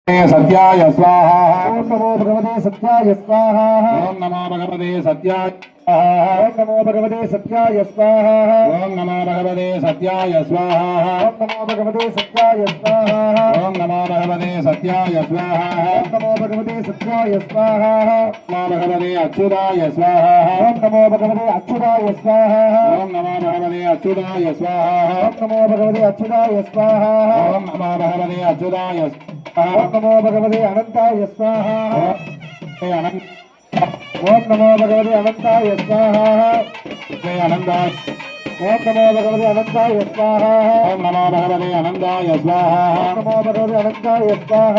सत्याय स्वाहा। ओम नमो भगवते सत्याय स्वाहा। ओम नमो भगवते सत्याय। ओम नमो भगवते सत्याय स्वाहा। ओम नमो भगवते सत्याय स्वाहा। ओम नमो भगवते सत्याय स्वाहा। ओम नमो भगवते सत्याय स्वाहा। ओम नमो भगवते सत्याय स्वाहा। नमो भगवते अच्युताय स्वाहा। ओम नमो भगवते अच्युताय स्वाहा। ओम नमो भगवते अच्युताय स्वाहा। ओम नमो भगवते अच्युताय स्वाहा। ओम नमो भगवते अच्युताय स्वाहा। ओम नमो भगवते अनंताय स्वाहा। अनंत ओम नमो भगवते अनंताय स्वाहा। अनंताय। ओम नमो भगवते अनंताय स्वाहा। ओम नमो भगवते अनंताय स्वाहा। ओम नमो भगवते अनंताय स्वाहा।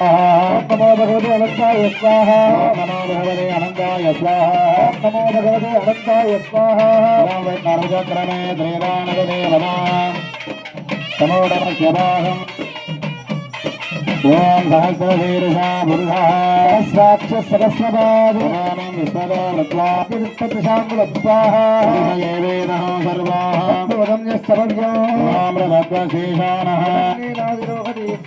ओम नमो भगवते अनंताय स्वाहा। ओम नमो भगवते अनंताय स्वाहा। ओम नमो भगवते अनंताय स्वाहा। ओम विष्णुचक्रमे श्रीरामदेवता समोदमस्य भागम्। ओम सहस्रशीर्षा पुरुषः सहस्राक्ष सहस्रपाद ओम विश्वतो वृत्वा स्वाहा। वेदो सर्वाः बोधं यस्तवज्ञो ओम रघुत्वशेषानः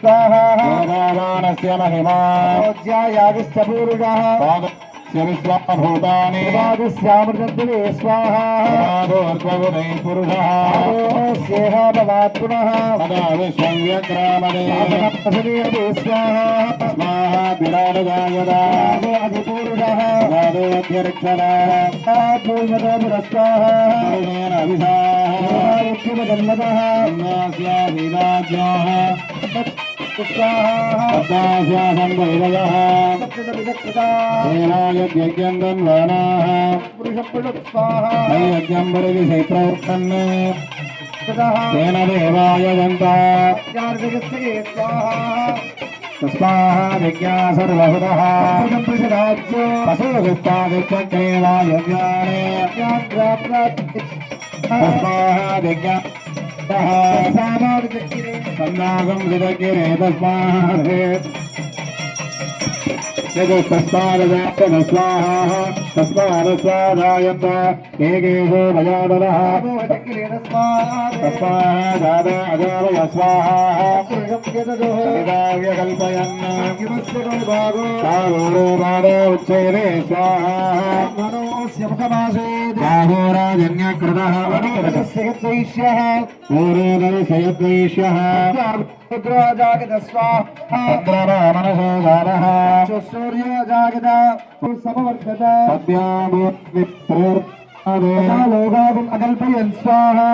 स्वाहा। वेदावानस्य महिमा अयोध्यायागस्य पूर्वः पादस्य विश्वभूतानि पादस्यामृतद्वे स्वाहा। पादोर्ध्वगुणैः पुरुषः स्येह भवात् पुनः तदा विश्वं व्यग्रामदे स्वाहा। स्वाहा विराजगायदा अधिपूर्वः स्वाहा पूर्णतो पुरस्वाहा। अभिषाः यज्ञं तन्वानाः यज्ञं परिविषे प्रवर्तन् तेन देवाय जन्ता तस्माः विज्ञा सर्वहुतः पशुभिस्तादिचक्रे वा यज्ञाने तस्माः विज्ञा सन्नागं विदगिरे तस्मात् स्वाहा तस्मात् स्वादायन्त एकेषु भजादरः तस्मात् अजावय स्वाहा कल्पयन् उच्चैरे स्वाहा राजन्यकृतः पूर्वदर्शयद्वैष्यः मनसो गानः सूर्यो जागत समवर्धत लोकागुम् अकल्पयन् स्वाहा।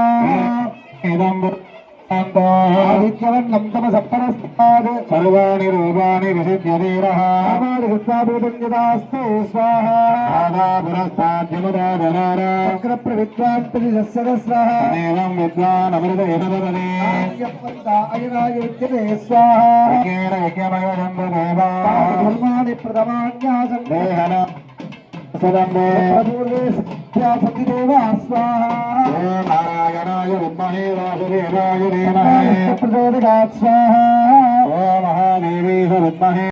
आदित्यवर्णं तमसप्तरस्तात् सर्वाणि रूपाणि विसिद्ध्यधीरः यदास्ते स्वाहा। चक्रप्रविद्वान् प्रतिशस्सहस्रः एवं विद्वान् अमृत यदवदने अयनाय विद्यते स्वाहा। धर्माणि प्रथमान्यासन् देहन सदम्बे सतिदेवा स्वाहा। नारायणाय विद्महे वासुदेवाय धीमहि प्रचोदयात् स्वाहा। ओ महादेवी विद्महे